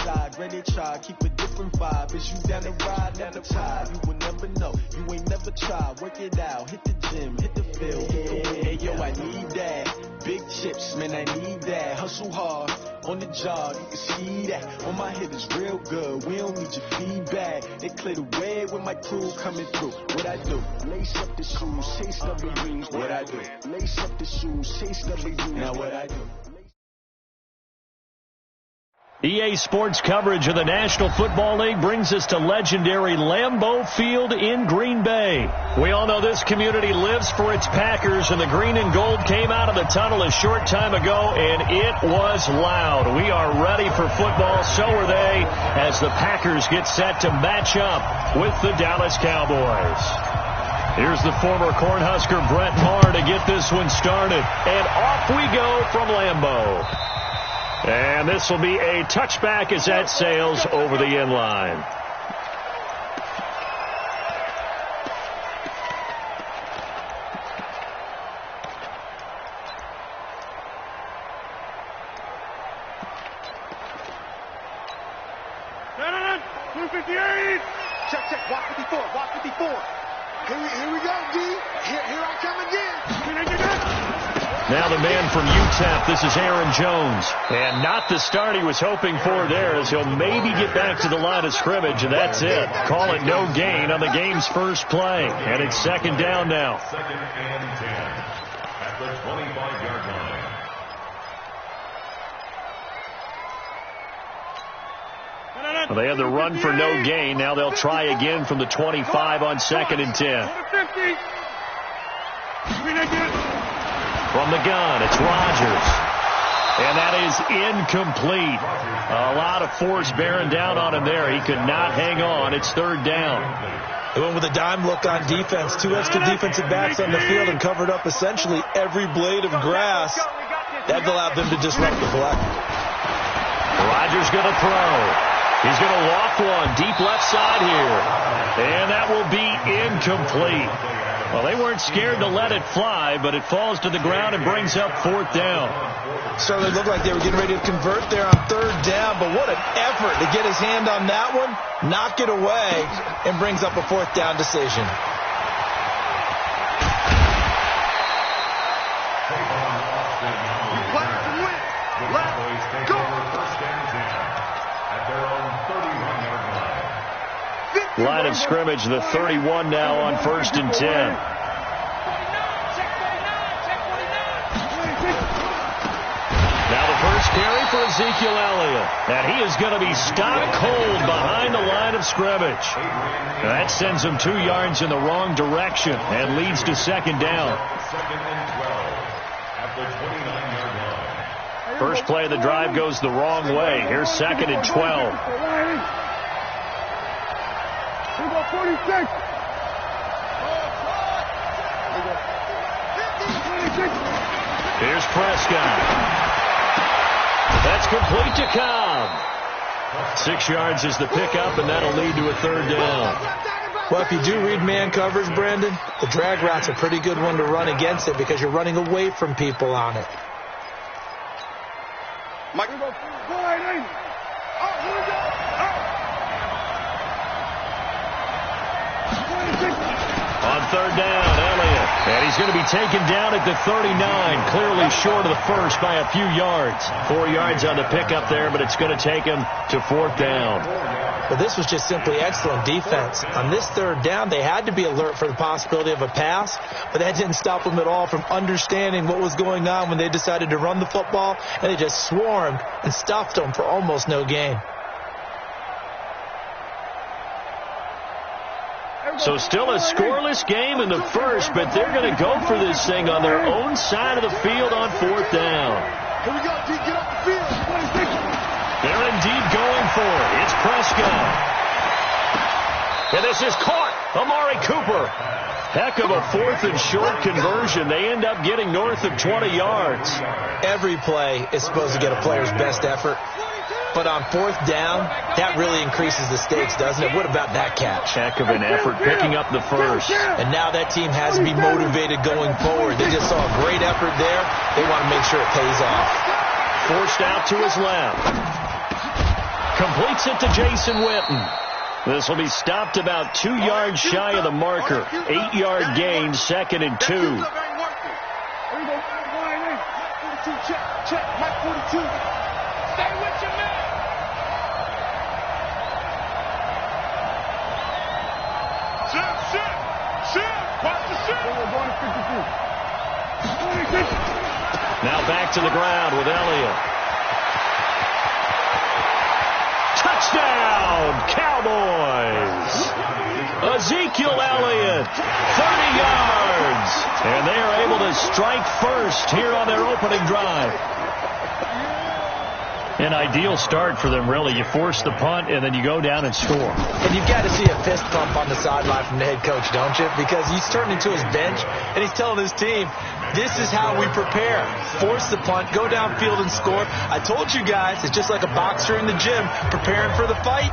side, ready to try, keep a different vibe. Is you down the ride, never tired? You will never know, you ain't never tried. Work it out, hit the gym, hit the field. Hey, yo, I need that. Big chips, man, I need that. Hustle hard, on the job, you can see that. On my head is real good, we don't need your feedback. It clear the way with my crew coming through. What I do? Lace up the shoes, chase W's. What I do? Lace up the shoes, chase W's. Now what I do? EA Sports coverage of the National Football League brings us to legendary Lambeau Field in Green Bay. We all know this community lives for its Packers, and the green and gold came out of the tunnel a short time ago, and it was loud. We are ready for football, so are they, as the Packers get set to match up with the Dallas Cowboys. Here's the former Cornhusker Brett Maher to get this one started, and off we go from Lambeau. And this will be a touchback as that sails over the end line. Check, check. Watch 54. Watch 54. Here we go, D. Here I come again. Now the man from UTEP, this is Aaron Jones. And not the start he was hoping for there, as he'll maybe get back to the line of scrimmage, and that's it. Call it no gain on the game's first play. And it's second down now. Second and 10 at the 25-yard line. Well, they had the run for no gain. Now they'll try again from the 25 on second and 10. From the gun, it's Rodgers. And that is incomplete. A lot of force bearing down on him there. He could not hang on. It's third down. They went with a dime look on defense. Two extra defensive backs on the field and covered up essentially every blade of grass. That allowed them to disrupt the play. Rodgers going to throw. He's going to loft one deep left side here. And that will be incomplete. Well, they weren't scared to let it fly, but it falls to the ground and brings up fourth down. Certainly looked like they were getting ready to convert there on third down, but what an effort to get his hand on that one, knock it away, and brings up a fourth down decision. Line of scrimmage, the 31 now on first and 10. Now the first carry for Ezekiel Elliott. And he is going to be stopped cold behind the line of scrimmage. And that sends him 2 yards in the wrong direction and leads to second down. Second and 12 at the 29-yard line. First play of the drive goes the wrong way. Here's second and 12. 46. Here's Prescott. That's complete to Cobb. 6 yards is the pickup, and that'll lead to a third down. Well, if you do read man coverage, Brandon, the drag route's a pretty good one to run against it because you're running away from people on it. Mike, go. Go ahead, here we go. On third down, Elliott. And he's going to be taken down at the 39, clearly short of the first by a few yards. 4 yards on the pickup there, but it's going to take him to fourth down. But this was just simply excellent defense. On this third down, they had to be alert for the possibility of a pass, but that didn't stop them at all from understanding what was going on when they decided to run the football, and they just swarmed and stuffed them for almost no gain. So still a scoreless game in the first, but they're going to go for this thing on their own side of the field on fourth down. Here we go, D, get off the field. They're indeed going for it. It's Prescott. And this is caught. Amari Cooper. Heck of a fourth and short conversion. They end up getting north of 20 yards. Every play is supposed to get a player's best effort. But on fourth down, that really increases the stakes, doesn't it? What about that catch? Heck of an effort picking up the first. And now that team has to be motivated going forward. They just saw a great effort there. They want to make sure it pays off. Forced out to his left. Completes it to Jason Witten. This will be stopped about 2 yards shy of the marker. 8-yard gain, 2nd and 2. There you go. Check. Mike 42. Stay with your man. Sit. Watch the sit. Going to 52. Now back to the ground with Elliott. Touchdown, Cowboys! Ezekiel Elliott, 30 yards. And they are able to strike first here on their opening drive. An ideal start for them, really. You force the punt, and then you go down and score. And you've got to see a fist pump on the sideline from the head coach, don't you? Because he's turned into his bench, and he's telling his team, this is how we prepare. Force the punt, go downfield and score. I told you guys, it's just like a boxer in the gym preparing for the fight.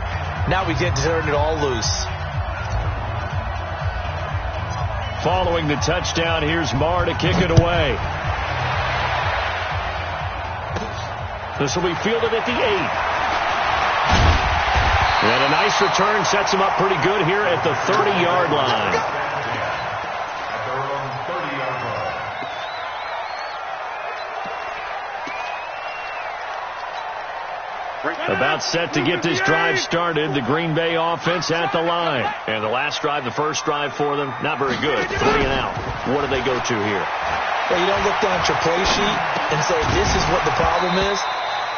Now we get to turn it all loose. Following the touchdown, here's Marr to kick it away. This will be fielded at the 8. And a nice return sets him up pretty good here at the 30-yard line. About set to get this drive started. The Green Bay offense at the line. And the last drive, the first drive for them, not very good. 3 and out. What do they go to here? Well, you don't look down at your play sheet and say, this is what the problem is.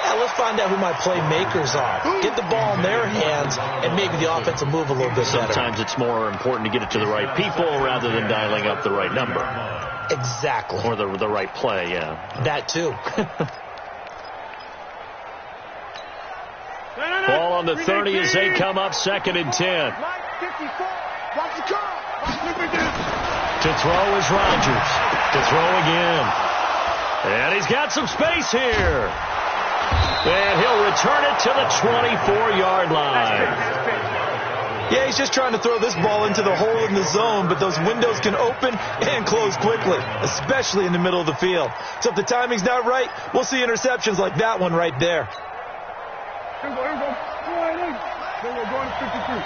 Yeah, let's find out who my playmakers are. Get the ball in their hands, and maybe the offense will move a little bit better. Sometimes it's more important to get it to the right people rather than dialing up the right number. Exactly. Or the right play, yeah. That too. Ball on the 30 as they come up, 2nd and 10. To throw is Rodgers. To throw again. And he's got some space here. And he'll return it to the 24-yard line. Yeah, he's just trying to throw this ball into the hole in the zone, but those windows can open and close quickly, especially in the middle of the field. So if the timing's not right, we'll see interceptions like that one right there. Here we go. Here we go. Going to 53.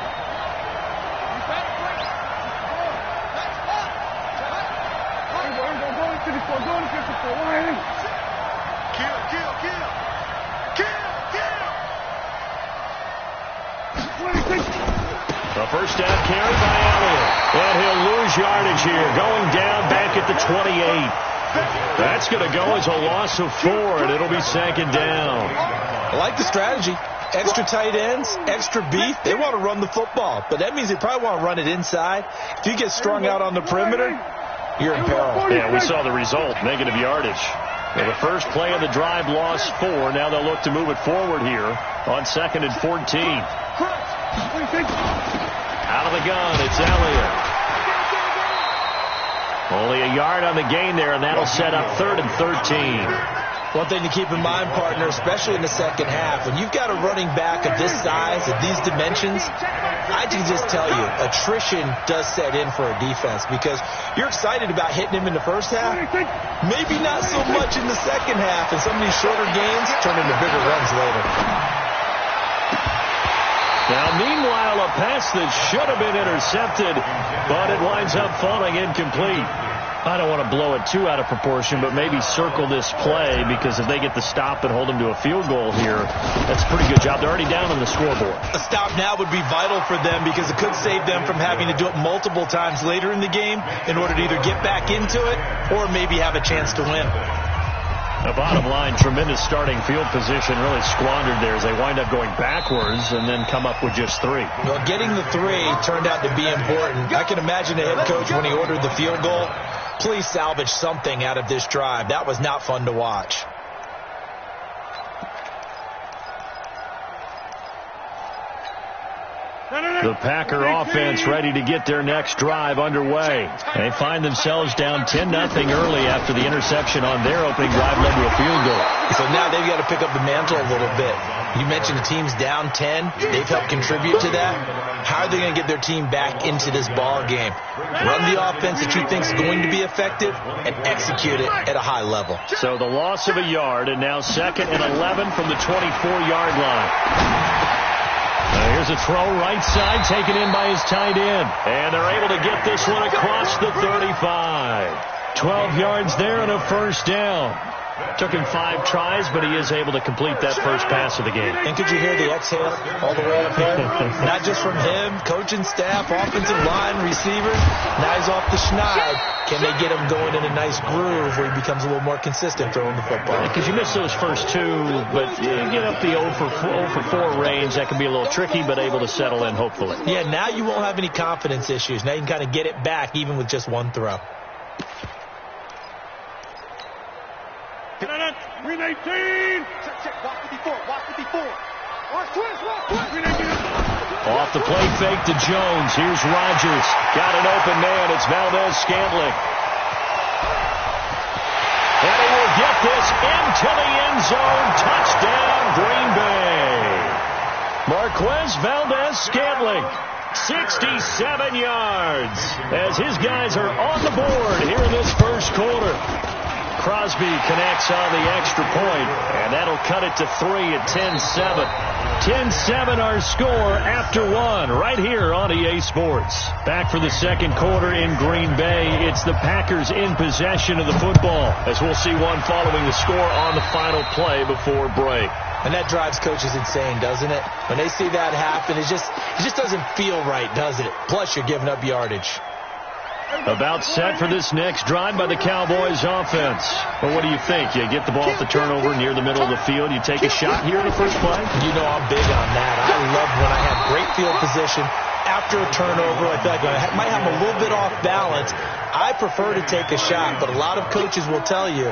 Going to 54. Kill. A first down carry by Elliott. And he'll lose yardage here. Going down back at the 28. That's going to go as a loss of 4, and it'll be 2nd down. I like the strategy. Extra tight ends, extra beef. They want to run the football, but that means they probably want to run it inside. If you get strung out on the perimeter, you're in peril. Yeah, we saw the result, negative yardage. Well, the first play of the drive lost 4. Now they'll look to move it forward here on 2nd and 14. Out of the gun, it's Elliott. Only a yard on the gain there, and that'll set up 3rd and 13. One thing to keep in mind, partner, especially in the second half, when you've got a running back of this size, of these dimensions, I can just tell you, attrition does set in for a defense because you're excited about hitting him in the first half. Maybe not so much in the second half, and some of these shorter gains turn into bigger runs later. Now, meanwhile, a pass that should have been intercepted, but it winds up falling incomplete. I don't want to blow it too out of proportion, but maybe circle this play because if they get the stop and hold them to a field goal here, that's a pretty good job. They're already down on the scoreboard. A stop now would be vital for them because it could save them from having to do it multiple times later in the game in order to either get back into it or maybe have a chance to win. The bottom line, tremendous starting field position, really squandered there as they wind up going backwards and then come up with just 3. Well, getting the 3 turned out to be important. I can imagine the head coach when he ordered the field goal, please salvage something out of this drive. That was not fun to watch. The Packer offense ready to get their next drive underway. They find themselves down 10-0 early after the interception on their opening drive led to a field goal. So now they've got to pick up the mantle a little bit. You mentioned the team's down 10. They've helped contribute to that. How are they going to get their team back into this ball game? Run the offense that you think is going to be effective and execute it at a high level. So the loss of a yard, and now 2nd and 11 from the 24-yard line. Here's a throw right side, taken in by his tight end. And they're able to get this one across the 35. 12 yards there and a first down. Took him 5 tries, but he is able to complete that first pass of the game. And could you hear the exhale all the way up here? Not just from him, coaching staff, offensive line, receivers. Now he's off the schneid. Can they get him going in a nice groove where he becomes a little more consistent throwing the football? Because you miss those first 2, but you get up the 0 for 4 range. That can be a little tricky, but able to settle in, hopefully. Yeah, now you won't have any confidence issues. Now you can kind of get it back even with just 1 throw. Green 18. Check. Watch 54. Watch twist. Green 18. Off the play fake to Jones. Here's Rodgers. Got an open man. It's Valdez-Scantling. And he will get this into the end zone. Touchdown, Green Bay. Marquez Valdez-Scantling. 67 yards as his guys are on the board here in this first quarter. Crosby connects on the extra point, and that'll cut it to 3 at 10-7. 10-7 our score after 1 right here on EA Sports. Back for the second quarter in Green Bay. It's the Packers in possession of the football, as we'll see one following the score on the final play before break. And that drives coaches insane, doesn't it? When they see that happen, it just doesn't feel right, does it? Plus, you're giving up yardage. About set for this next drive by the Cowboys offense. Well, what do you think? You get the ball off the turnover near the middle of the field. You take a shot here in the first play? You know I'm big on that. I love when I have great field position. After a turnover, I feel like I might have a little bit off balance. I prefer to take a shot, but a lot of coaches will tell you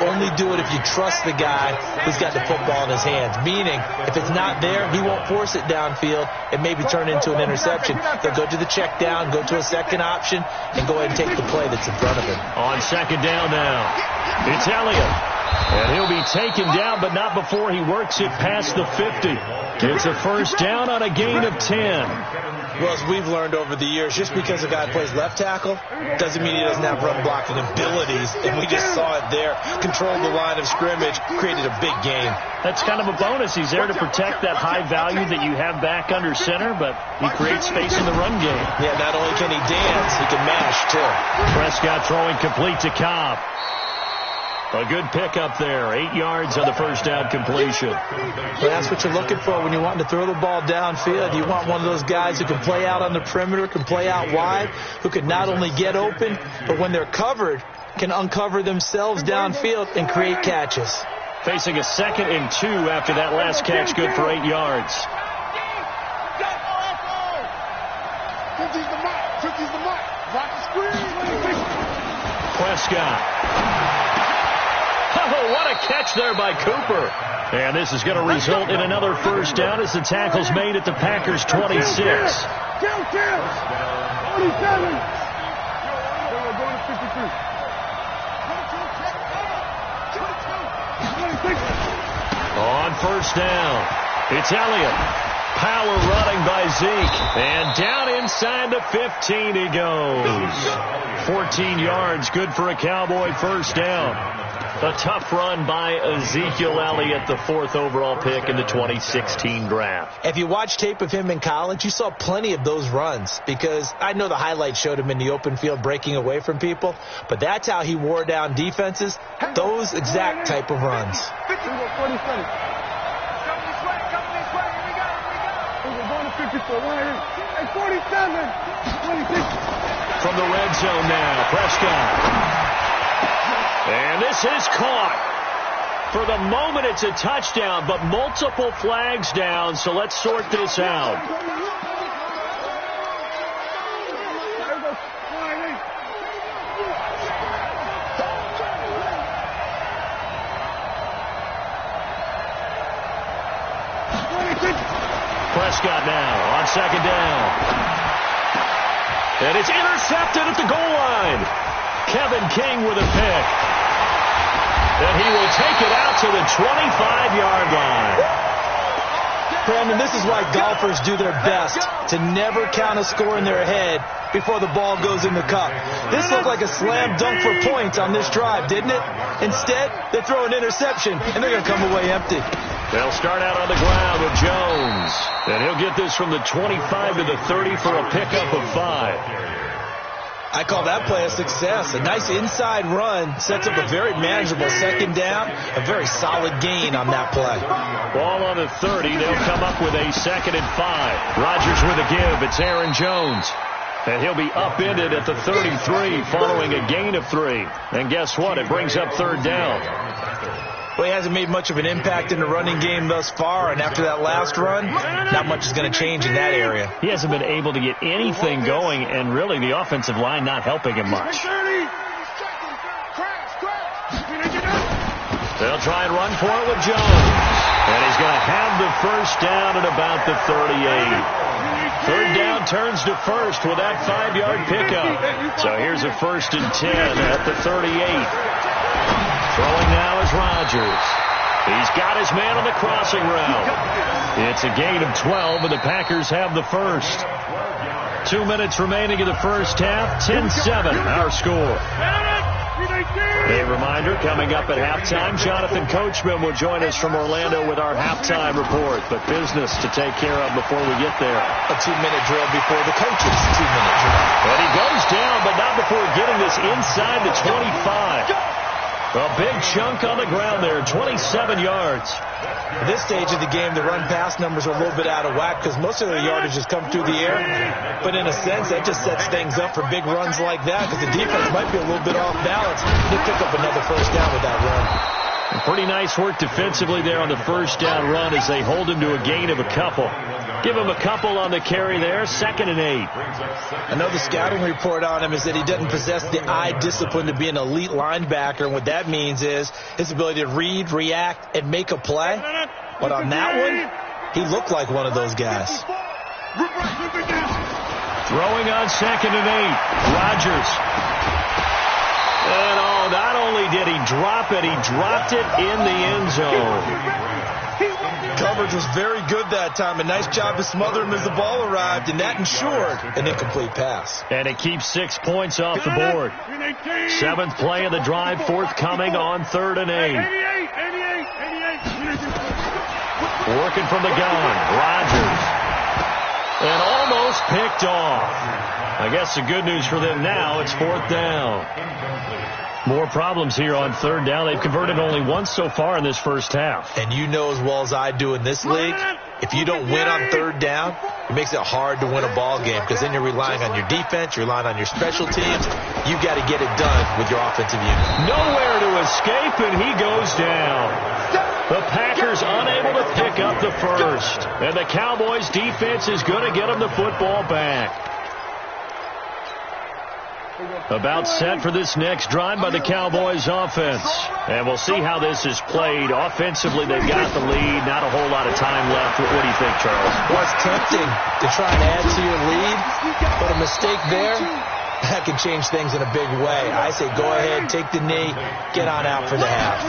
only do it if you trust the guy who's got the football in his hands. Meaning, if it's not there, he won't force it downfield and maybe turn it into an interception. They'll go to the check down, go to a second option, and go ahead and take the play that's in front of him. On second down now, it's Elliott. And he'll be taken down, but not before he works it past the 50. It's a first down on a gain of 10. Well, as we've learned over the years, just because a guy plays left tackle doesn't mean he doesn't have run blocking abilities. And we just saw it there. Controlled the line of scrimmage, created a big gain. That's kind of a bonus. He's there to protect that high value that you have back under center, but he creates space in the run game. Yeah, not only can he dance, he can mash, too. Prescott throwing complete to Cobb. A good pickup there. 8 yards on the first down completion. Well, that's what you're looking for when you're wanting to throw the ball downfield. You want one of those guys who can play out on the perimeter, can play out wide, who can not only get open, but when they're covered, can uncover themselves downfield and create catches. Facing a 2nd and 2 after that last catch, good for 8 yards. Prescott. Oh, what a catch there by Cooper. And this is going to result in another first down as the tackle's made at the Packers' 26. On first down, it's Elliott. Power running by Zeke. And down inside the 15 he goes. 14 yards, good for a Cowboy first down. A tough run by Ezekiel Elliott, the 4th overall pick in the 2016 draft. If you watch tape of him in college, you saw plenty of those runs because I know the highlights showed him in the open field breaking away from people, but that's how he wore down defenses, those exact type of runs. From the red zone now, Prescott. And this is caught. For the moment, it's a touchdown, but multiple flags down, so let's sort this out. Prescott now on second down. And it's intercepted at the goal line. Kevin King with a pick. And he will take it out to the 25-yard line. Brandon, this is why golfers do their best to never count a score in their head before the ball goes in the cup. This looked like a slam dunk for points on this drive, didn't it? Instead, they throw an interception, and they're going to come away empty. They'll start out on the ground with Jones. And he'll get this from the 25 to the 30 for a pickup of 5. I call that play a success. A nice inside run sets up a very manageable second down. A very solid gain on that play. Ball on the 30. They'll come up with a 2nd and 5. Rodgers with a give. It's Aaron Jones. And he'll be upended at the 33 following a gain of 3. And guess what? It brings up 3rd down. Well, he hasn't made much of an impact in the running game thus far, and after that last run, not much is going to change in that area. He hasn't been able to get anything going, and really the offensive line not helping him much. They'll try and run for it with Jones. And he's going to have the first down at about the 38. 3rd down turns to first with that 5-yard pickup. So here's a 1st and 10 at the 38. Throwing now is Rodgers. He's got his man on the crossing route. It's a gain of 12, and the Packers have the first. 2 minutes remaining in the first half. 10-7, our score. A reminder, coming up at halftime, Jonathan Coachman will join us from Orlando with our halftime report. But business to take care of before we get there. A 2-minute drill before the coach's 2-minute drill. And he goes down, but not before getting this inside the 25. A big chunk on the ground there, 27 yards. At this stage of the game, the run-pass numbers are a little bit out of whack because most of their yardage has come through the air. But in a sense, that just sets things up for big runs like that because the defense might be a little bit off balance. They pick up another first down with that run. And pretty nice work defensively there on the first down run as they hold him to a gain of a couple. Give him a couple on the carry there, 2nd and 8. I know the scouting report on him is that he doesn't possess the eye discipline to be an elite linebacker, and what that means is his ability to read, react, and make a play. But on that one, he looked like one of those guys. Throwing on 2nd and 8, Rodgers. And not only did he drop it, he dropped it in the end zone. Coverage was very good that time. A nice job to smother him as the ball arrived, and that ensured an incomplete pass. And it keeps 6 points off the board. 7th play of the drive, forthcoming on 3rd and 8. Working from the gun, Rodgers. And almost picked off. I guess the good news for them now, it's 4th down. More problems here on 3rd down. They've converted only once so far in this first half. And you know as well as I do in this league, if you don't win on 3rd down, it makes it hard to win a ball game because then you're relying on your defense, you're relying on your special teams. You've got to get it done with your offensive unit. Nowhere to escape, and he goes down. The Packers unable to pick up the first. And the Cowboys defense is going to get them the football back. About set for this next drive by the Cowboys offense. And we'll see how this is played. Offensively, they've got the lead. Not a whole lot of time left. What do you think, Charles? Well, it's tempting to try and add to your lead, but a mistake there, that can change things in a big way. I say go ahead, take the knee, get on out for the half.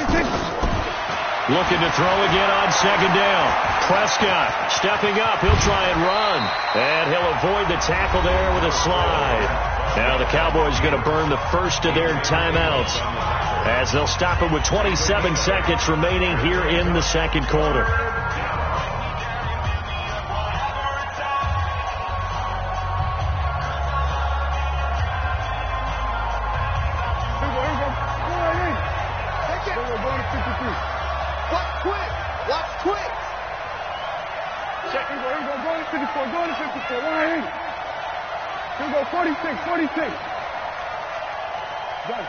Looking to throw again on 2nd down. Prescott stepping up. He'll try and run. And he'll avoid the tackle there with a slide. Now the Cowboys going to burn the first of their timeouts as they'll stop it with 27 seconds remaining here in the 2nd quarter. Here we go, 46, 46. Done.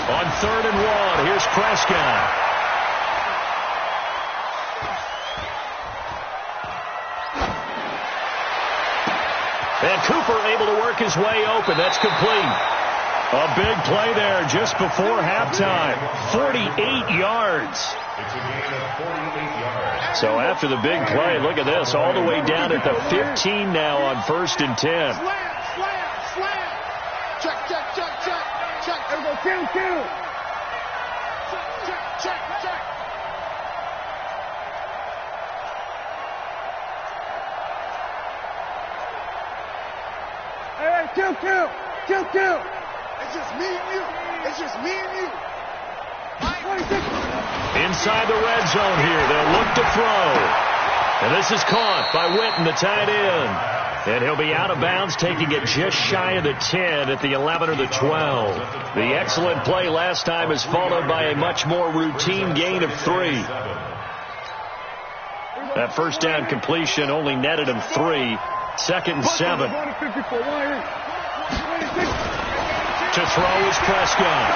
On 3rd and 1, here's Prescott. And Cooper able to work his way open. That's complete. A big play there just before halftime. 48 yards. It's a gain of 48 yards. So after the big play, look at this, all the way down at the 15 now on 1st and 10. Slam. Check. There we go, kill. Check. Hey, kill. It's just me and you. Inside the red zone here, they'll look to throw. And this is caught by Witten, the tight end. And he'll be out of bounds, taking it just shy of the 10 at the 11 or the 12. The excellent play last time is followed by a much more routine gain of 3. That first down completion only netted him 3. 2nd and 7. To throw is Prescott.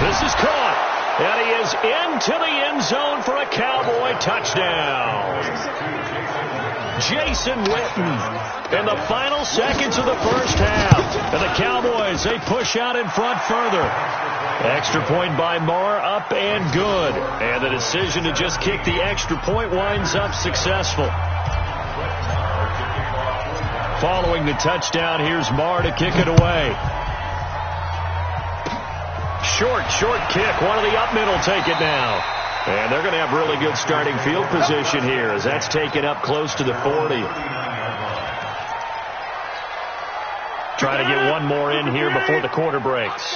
This is caught. And he is into the end zone for a Cowboy touchdown. Jason Witten in the final seconds of the first half. And the Cowboys, they push out in front further. Extra point by Marr, up and good. And the decision to just kick the extra point winds up successful. Following the touchdown, here's Marr to kick it away. Short kick. One of the up middle take it now. And they're going to have really good starting field position here as that's taken up close to the 40. Trying to get one more in here before the quarter breaks.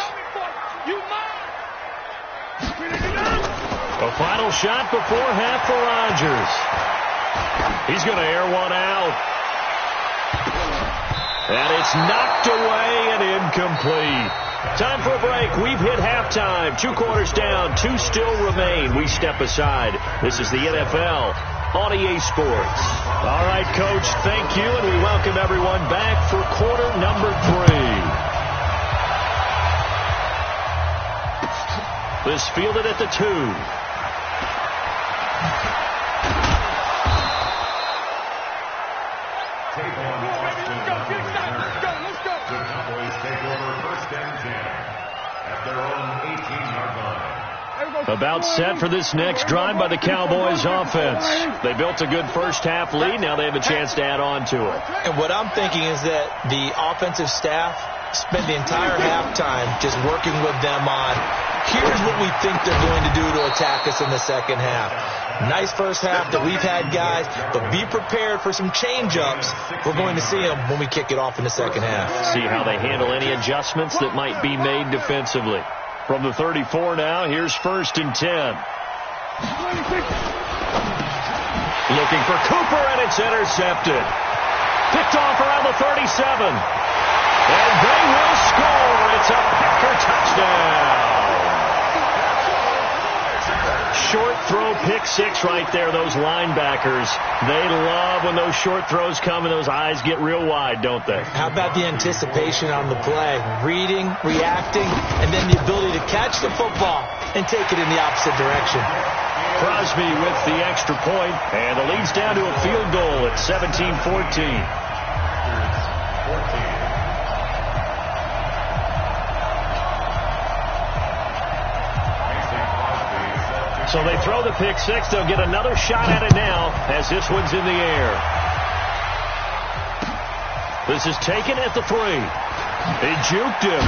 A final shot before half for Rodgers. He's going to air one out. And it's knocked away and incomplete. Time for a break. We've hit halftime. 2 quarters down. 2 still remain. We step aside. This is the NFL on EA Sports. All right, Coach, thank you, and we welcome everyone back for quarter number 3. This fielded at the 2. About set for this next drive by the Cowboys offense. They built a good first half lead. Now they have a chance to add on to it. And what I'm thinking is that the offensive staff spend the entire halftime just working with them on, here's what we think they're going to do to attack us in the second half. Nice first half that we've had, guys, but be prepared for some change-ups. We're going to see them when we kick it off in the second half. See how they handle any adjustments that might be made defensively. From the 34 now, here's 1st and 10. Looking for Cooper, and it's intercepted. Picked off around the 37. And they will score. It's a Packer touchdown. Short throw, pick 6 right there, those linebackers. They love when those short throws come and those eyes get real wide, don't they? How about the anticipation on the play? Reading, reacting, and then the ability to catch the football and take it in the opposite direction. Crosby with the extra point, and the lead's down to a field goal at 17-14. So they throw the pick 6. They'll get another shot at it now as this one's in the air. This is taken at the 3. They juked him.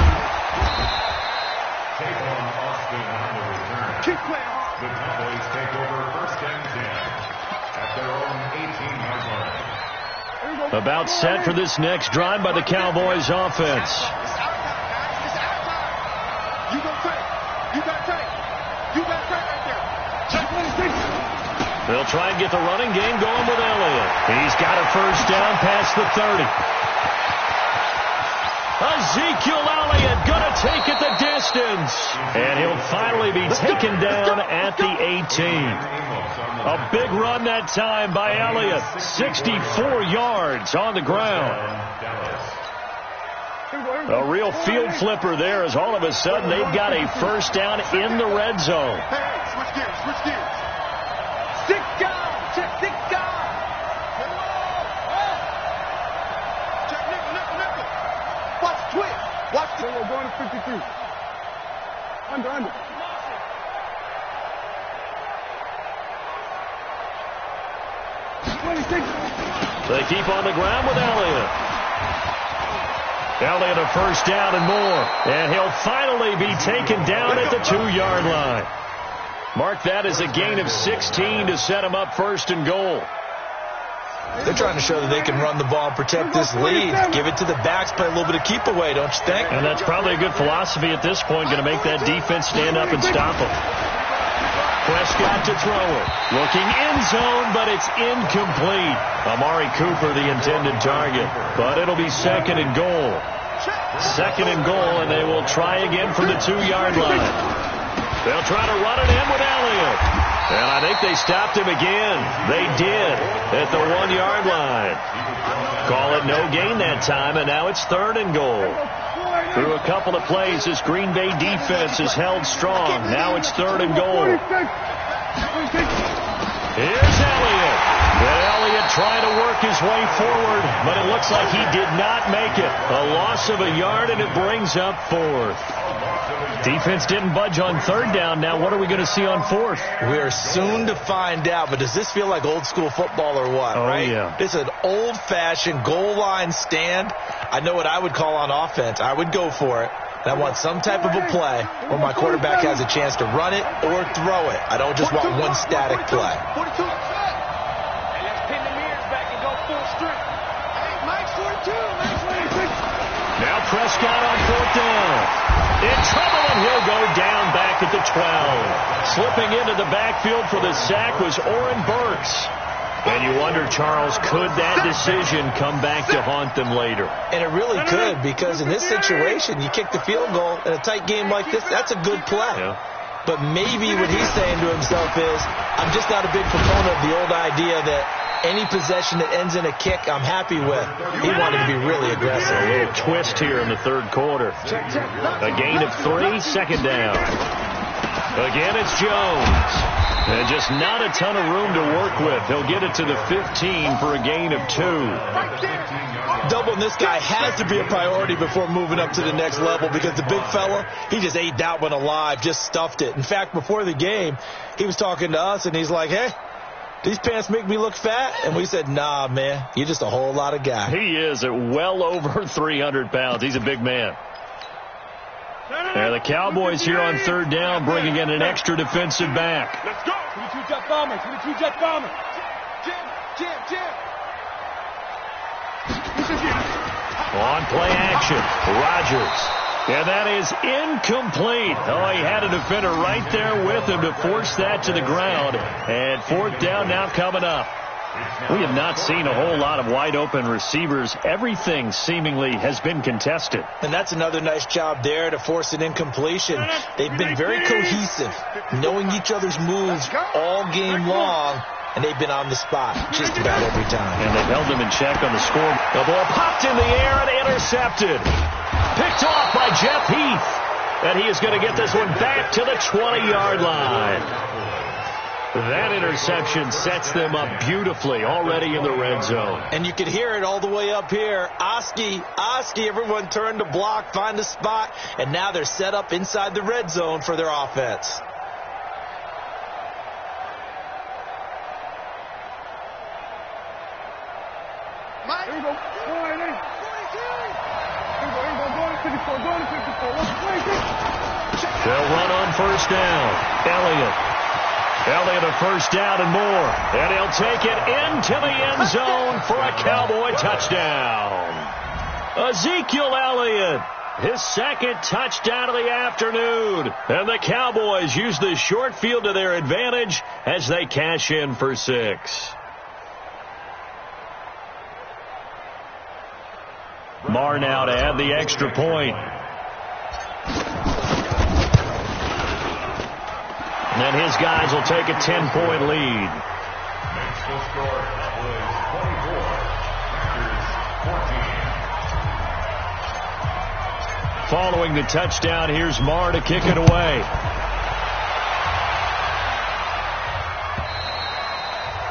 Keep playing. The Cowboys take over 1st and 10 at their own 18-yard line. About set for this next drive by the Cowboys offense. It's outside, guys. It's outside. You got take. You got take. You got take right there. They'll try and get the running game going with Elliott. He's got a first down past the 30. Ezekiel Elliott going to take it the distance. And he'll finally be taken down at the 18. A big run that time by Elliott. 64 yards on the ground. A real field flipper there as all of a sudden they've got a first down in the red zone. Hey, switch gears, switch gears. 6 guys, check 6 guys. Check nickel. Watch twitch. Watch the we're going to 53. Under. They keep on the ground with Elliott. Elliott a first down and more. And he'll finally be taken down at the 2-yard line. Mark that as a gain of 16 to set him up 1st and goal. They're trying to show that they can run the ball and protect this lead. Give it to the backs, play a little bit of keep away, don't you think? And that's probably a good philosophy at this point, going to make that defense stand up and stop them. Prescott to throw it. Looking end zone, but it's incomplete. Amari Cooper, the intended target. But it'll be second and goal. Second and goal, and they will try again from the 2-yard line. They'll try to run it in with Elliott. And I think they stopped him again. They did at the 1-yard line. Call it no gain that time, and now it's third and goal. Through a couple of plays, this Green Bay defense is held strong. Now it's third and goal. Here's Elliott. And Elliott trying to work his way forward, but it looks like he did not make it. A loss of a yard, and it brings up fourth. Defense didn't budge on third down. Now what are we going to see on fourth? We're soon to find out, but does this feel like old school football or what, right? Yeah. It's an old-fashioned goal line stand. I know what I would call on offense. I would go for it. And I want some type of a play where my quarterback has a chance to run it or throw it. I don't just want one static play. Now Prescott on fourth down. In trouble, and he'll go down back at the 12. Slipping into the backfield for the sack was Oren Burks. And you wonder, Charles, could that decision come back to haunt them later? And it really could, because in this situation, you kick the field goal in a tight game like this, that's a good play. Yeah. But maybe what he's saying to himself is, I'm just not a big proponent of the old idea that any possession that ends in a kick, I'm happy with. He wanted to be really aggressive. A little twist here in the third quarter. A gain of 3, second down. Again, it's Jones. And just not a ton of room to work with. He'll get it to the 15 for a gain of 2. Doubling this guy has to be a priority before moving up to the next level, because the big fella, he just ate that one alive, just stuffed it. In fact, before the game, he was talking to us, and he's like, hey, these pants make me look fat? And we said, nah, man, you're just a whole lot of guy. He is at well over 300 pounds. He's a big man. And the Cowboys here on third down, bringing in an extra defensive back. Let's go. 22 jet bomber. 22 jet bomber. Jam. On play action, Rodgers. And that is incomplete. Oh, he had a defender right there with him to force that to the ground. And fourth down now coming up. We have not seen a whole lot of wide-open receivers. Everything seemingly has been contested. And that's another nice job there to force an incompletion. They've been very cohesive, knowing each other's moves all game long, and they've been on the spot just about every time. And they've held them in check on the score. The ball popped in the air and intercepted. Picked off by Jeff Heath. And he is going to get this one back to the 20-yard line. That interception sets them up beautifully already in the red zone. And you can hear it all the way up here. Oski, everyone turned to block, find a spot, and now they're set up inside the red zone for their offense. Here we go. They'll run on first down. Elliott a first down and more. And he'll take it into the end zone for a Cowboy touchdown. Ezekiel Elliott, his second touchdown of the afternoon. And the Cowboys use the short field to their advantage as they cash in for 6. Marr now to add the extra point. And then his guys will take a 10-point lead. Maxwell score was 24. Packers 14. Following the touchdown, here's Marr to kick it away.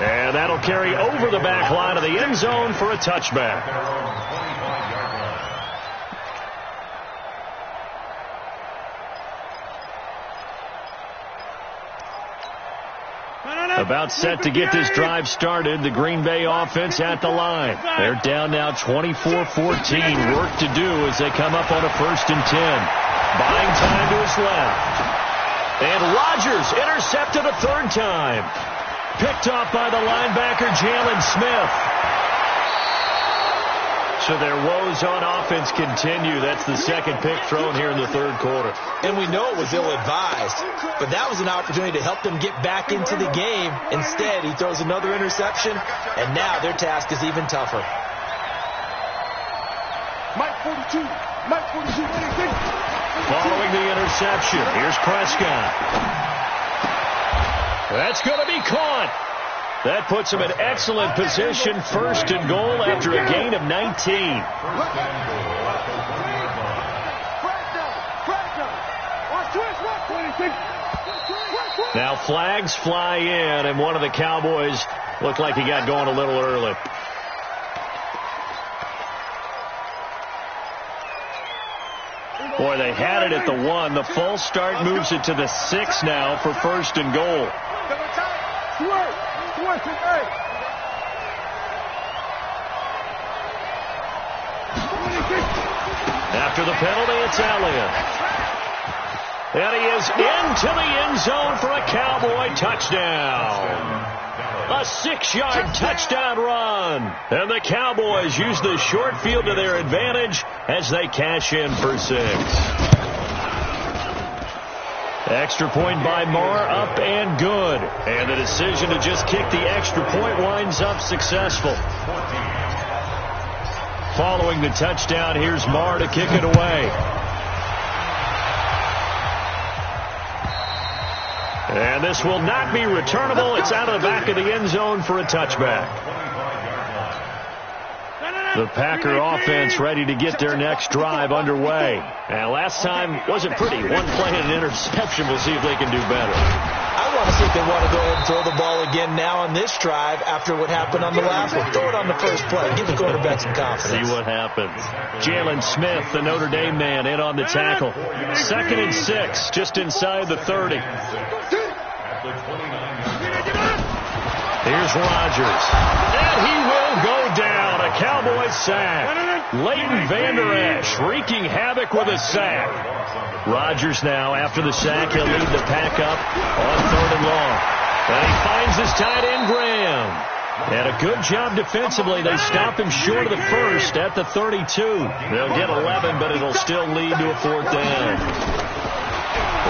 And that'll carry over the back line of the end zone for a touchback. About set to get this drive started. The Green Bay offense at the line. They're down now 24-14. Work to do as they come up on a 1st and 10. Buying time to his left. And Rodgers intercepted a third time. Picked off by the linebacker Jalen Smith. So their woes on offense continue. That's the second pick thrown here in the third quarter. And we know it was ill-advised, but that was an opportunity to help them get back into the game. Instead, he throws another interception, and now their task is even tougher. Mike 42. Mike 42. Following the interception, here's Prescott. That's going to be caught. That puts him in excellent position, first and goal after a gain of 19. Now flags fly in, and one of the Cowboys looked like he got going a little early. Boy, they had it at the 1. The false start moves it to the 6 now for first and goal. After the penalty, it's Elliott. And he is into the end zone for a Cowboy touchdown. A 6-yard touchdown run. And the Cowboys use the short field to their advantage as they cash in for 6. Extra point by Marr, up and good. And the decision to just kick the extra point winds up successful. Following the touchdown, here's Marr to kick it away. And this will not be returnable. It's out of the back of the end zone for a touchback. The Packer offense ready to get their next drive underway. And last time wasn't pretty. One play and an interception. We'll see if they can do better. I want to see if they want to go ahead and throw the ball again now on this drive after what happened on the last one. Throw it on the first play. Give the quarterback some confidence. See what happens. Jalen Smith, the Notre Dame man, in on the tackle. 2nd and 6, just inside the 30. Here's Rodgers. And he will go down. A Cowboy sack. Leighton Vander Esch wreaking havoc with a sack. Rodgers now, after the sack, he'll lead the pack up on 3rd and long. And he finds his tight end, Graham. And a good job defensively. They stop him short of the first at the 32. They'll get 11, but it'll still lead to a 4th down.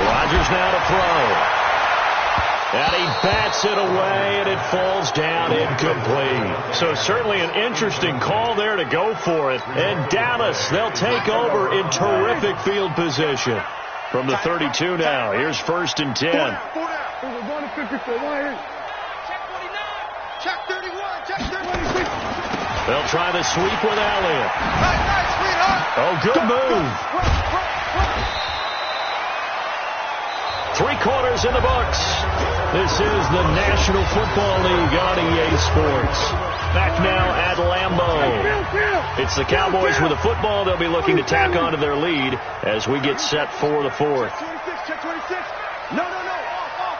Rodgers now to throw. And he bats it away, and it falls down incomplete. So certainly an interesting call there to go for it. And Dallas, they'll take over in terrific field position. From the 32 now, here's 1st and 10. Check 31. Check 31. They'll try the sweep with Elliott. Oh, good move. 3 quarters in the books. This is the National Football League on EA Sports. Back now at Lambeau. It's the Cowboys with the football. They'll be looking to tack onto their lead as we get set for the 4th. Check 26. No. Off.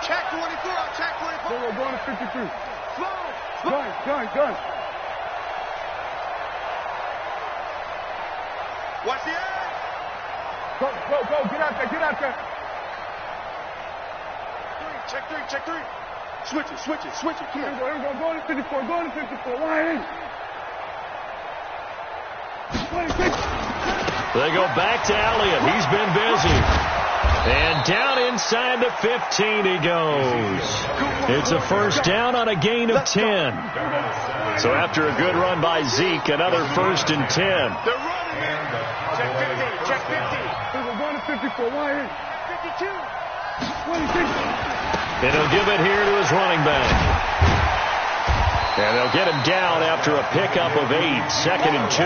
Check 24. Check 24. We're going to 53. Gun. Watch the edge. Go. Get out there. Check 3. Switch it. Come on. Here we go. Going to 54. Line in. 26. They go back to Elliott. He's been busy. And down inside the 15 he goes. It's a 1st down on a gain of 10. So after a good run by Zeke, another 1st and 10. They're running in. Check 50. We're going to 54. Line in. 52. 26. And he'll give it here to his running back. And they'll get him down after a pickup of 8, 2nd and 2.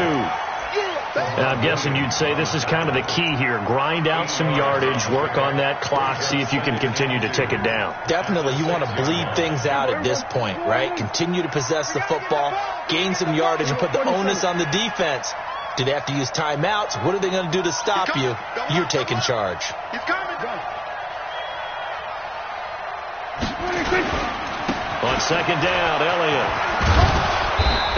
And I'm guessing you'd say this is kind of the key here. Grind out some yardage, work on that clock, see if you can continue to tick it down. Definitely. You want to bleed things out at this point, right? Continue to possess the football, gain some yardage, and put the onus on the defense. Do they have to use timeouts? What are they going to do to stop you? You're taking charge. He's coming. On 2nd down, Elliott.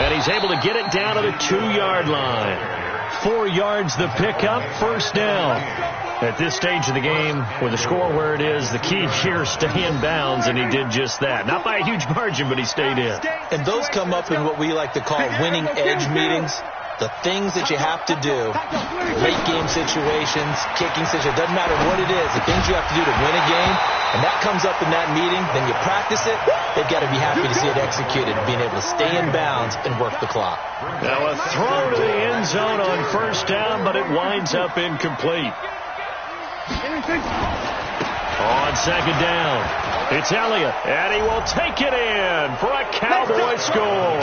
And he's able to get it down to the 2-yard line. 4 yards the pickup, 1st down. At this stage of the game, with the score where it is, the key here, stay in bounds, and he did just that. Not by a huge margin, but he stayed in. And those come up in what we like to call winning edge meetings. The things that you have to do, late game situations, kicking situations, doesn't matter what it is, the things you have to do to win a game, and that comes up in that meeting, then you practice it, they've got to be happy to see it executed, being able to stay in bounds and work the clock. Now a throw to the end zone on first down, but it winds up incomplete. On second down, it's Elliott, and he will take it in for a Cowboy score.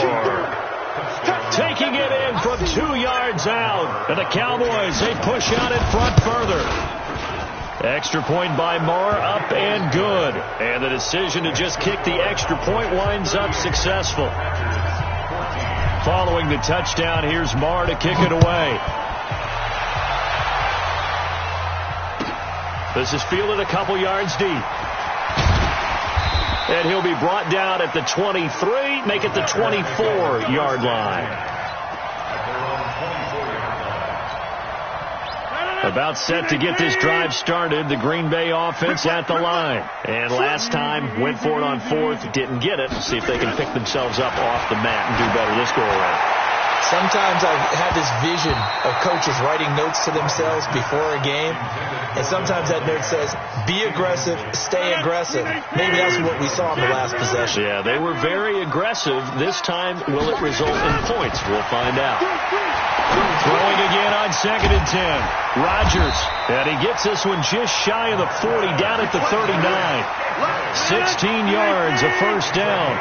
Taking it in from 2 yards out. And the Cowboys, they push out in front further. Extra point by Marr, up and good. And the decision to just kick the extra point winds up successful. Following the touchdown, here's Marr to kick it away. This is fielded a couple yards deep. And he'll be brought down at the 23, make it the 24-yard line. About set to get this drive started, the Green Bay offense at the line. And last time, went for it on fourth, didn't get it. See if they can pick themselves up off the mat and do better this go-around. Sometimes I've had this vision of coaches writing notes to themselves before a game, and sometimes that note says, be aggressive, stay aggressive. Maybe that's what we saw in the last possession. Yeah, they were very aggressive. This time, will it result in points? We'll find out. Throwing again on 2nd and 10. Rodgers, and he gets this one just shy of the 40, down at the 39. 16 yards, a first down.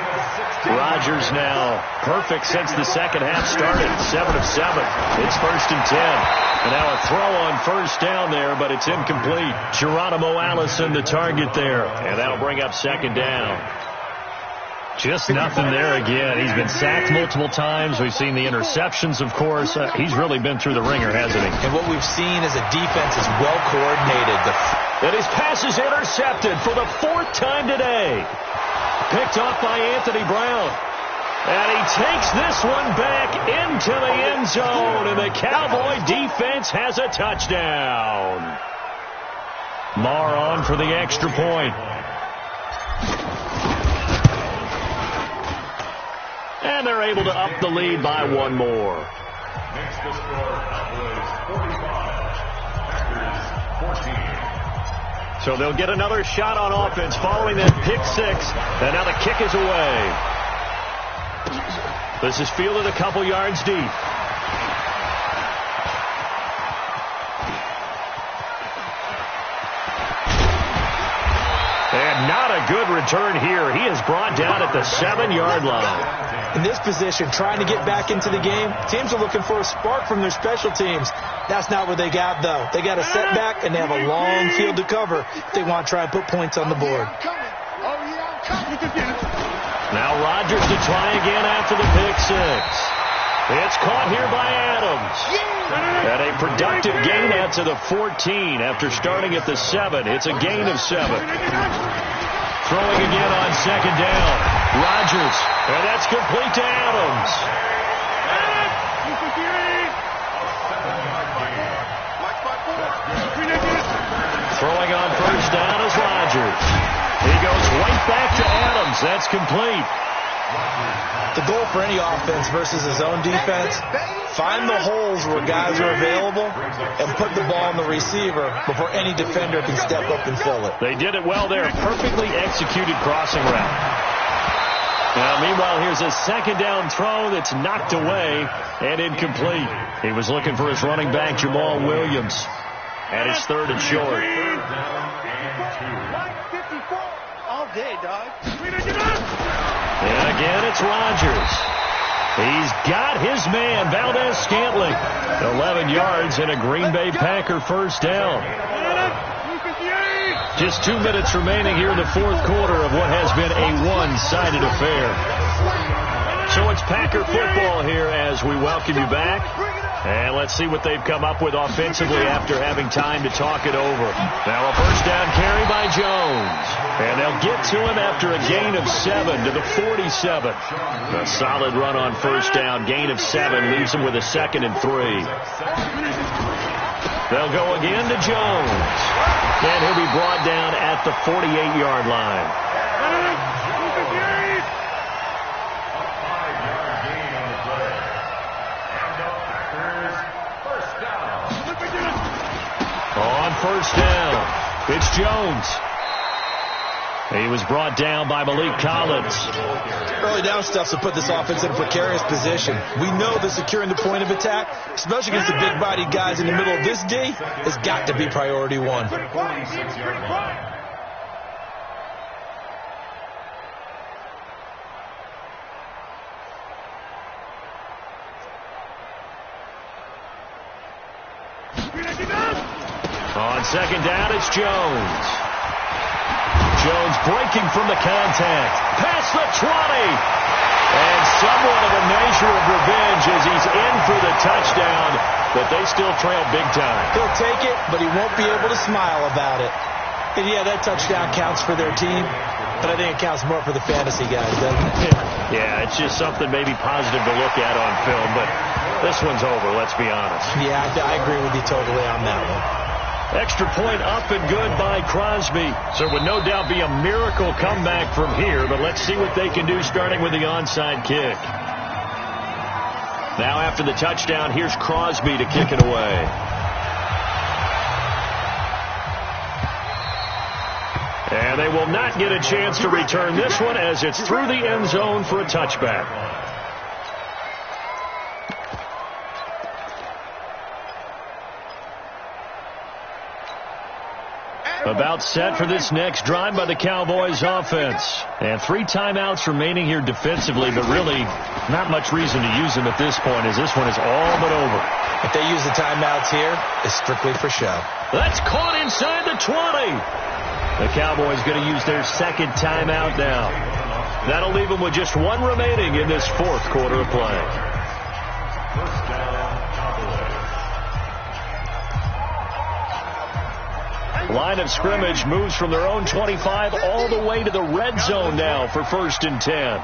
Rodgers now perfect since the second half started. 7 of 7. It's 1st and 10. And now a throw on first down there, but it's incomplete. Geronimo Allison the target there. And that'll bring up 2nd down. Just nothing there again. He's been sacked multiple times. We've seen the interceptions, of course. He's really been through the ringer, hasn't he? And what we've seen is a defense is well coordinated. And his pass is intercepted for the 4th time today. Picked off by Anthony Brown. And he takes this one back into the end zone. And the Cowboy defense has a touchdown. Marr on for the extra point. And they're able to up the lead by one more. Next to score, Cowboys 45, Packers 14. So they'll get another shot on offense following that pick 6. And now the kick is away. This is fielded a couple yards deep. And not a good return here. He is brought down at the 7-yard line. In this position, trying to get back into the game, teams are looking for a spark from their special teams. That's not what they got, though. They got a setback, and they have a long field to cover if they want to try and put points on the board. Now Rodgers to try again after the pick 6. It's caught here by Adams. And a productive gain out to the 14 after starting at the 7. It's a gain of 7. Throwing again on 2nd down. Rodgers. And that's complete to Adams. Throwing on first down is Rodgers. He goes right back to Adams. That's complete. The goal for any offense versus his own defense, find the holes where guys are available and put the ball on the receiver before any defender can step up and fill it. They did it well there. Perfectly executed crossing route. Now, meanwhile, here's a 2nd down throw that's knocked away and incomplete. He was looking for his running back, Jamal Williams. And it's 3rd and short. All day, dog. And again, it's Rodgers. He's got his man, Valdez-Scantling. 11 yards and a Green Bay Packer first down. Just 2 minutes remaining here in the 4th quarter of what has been a one-sided affair. So it's Packer football here as we welcome you back. And let's see what they've come up with offensively after having time to talk it over. Now a first down carry by Jones. And they'll get to him after a gain of 7 to the 47. A solid run on first down. Gain of 7 leaves him with a 2nd and 3. They'll go again to Jones. And he'll be brought down at the 48-yard line. On first down, it's Jones. He was brought down by Malik Collins. Early down stuff to put this offense in a precarious position. We know that securing the point of attack, especially against the big-bodied guys in the middle of this D, has got to be priority one. On second down, it's Jones. Jones breaking from the contact. Past the 20. And somewhat of a measure of revenge as he's in for the touchdown. But they still trail big time. He'll take it, but he won't be able to smile about it. And yeah, that touchdown counts for their team. But I think it counts more for the fantasy guys, doesn't it? Yeah, it's just something maybe positive to look at on film. But this one's over, let's be honest. Yeah, I agree with you totally on that one. Extra point up and good by Crosby. So it would no doubt be a miracle comeback from here, but let's see what they can do starting with the onside kick. Now after the touchdown, here's Crosby to kick it away. And they will not get a chance to return this one as it's through the end zone for a touchback. About set for this next drive by the Cowboys offense. And 3 timeouts remaining here defensively, but really not much reason to use them at this point as this one is all but over. If they use the timeouts here, it's strictly for show. That's caught inside the 20. The Cowboys going to use their second timeout now. That'll leave them with just 1 remaining in this 4th quarter of play. First down, Cowboys. Line of scrimmage moves from their own 25 all the way to the red zone now for 1st and 10.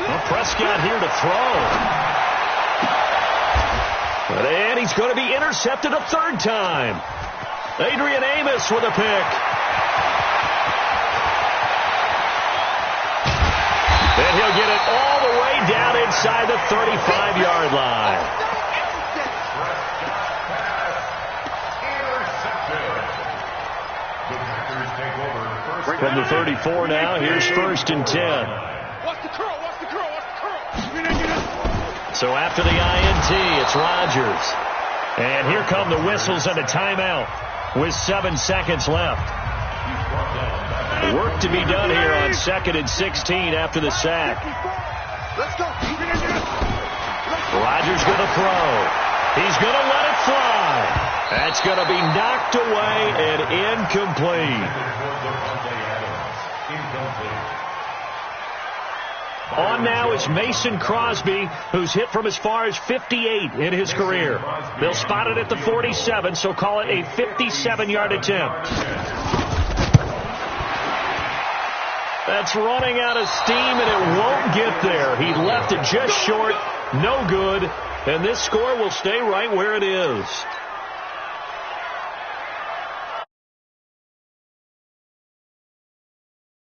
Well, Prescott here to throw. And he's going to be intercepted a 3rd time. Adrian Amos with a pick. And he'll get it all the way down inside the 35-yard line. From the 34 now, here's 1st and 10. Watch the curl, watch the curl, watch the curl. So after the INT, it's Rodgers. And here come the whistles and a timeout with 7 seconds left. Work to be done here on 2nd and 16 after the sack. Let's go. Rodgers going to throw. He's going to let it fly. That's going to be knocked away and incomplete. On now is Mason Crosby, who's hit from as far as 58 in his career. They'll spot it at the 47, so call it a 57-yard attempt. That's running out of steam, and it won't get there. He left it just short, no good, and this score will stay right where it is.